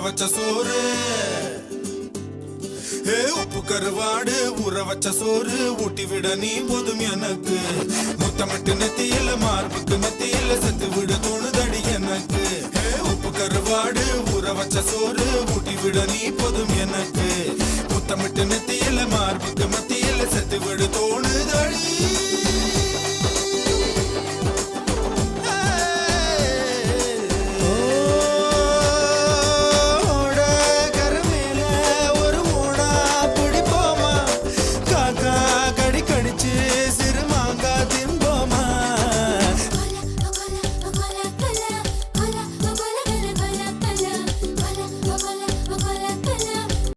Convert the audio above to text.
வச்ச சோறு உப்பு கருவாடு ஊற வச்ச சோறு ஊட்டி விட நீ போதும் எனக்கு முத்தமிட்டு நெத்தியில மார்புக்கு மத்தியில செத்து விட தோணுதடி எனக்கு உப்பு கருவாடு ஊற வச்ச சோறு ஊட்டி விட நீ போதும் எனக்கு முத்தமிட்டு நெத்தியில மார்புக்கு மத்தியில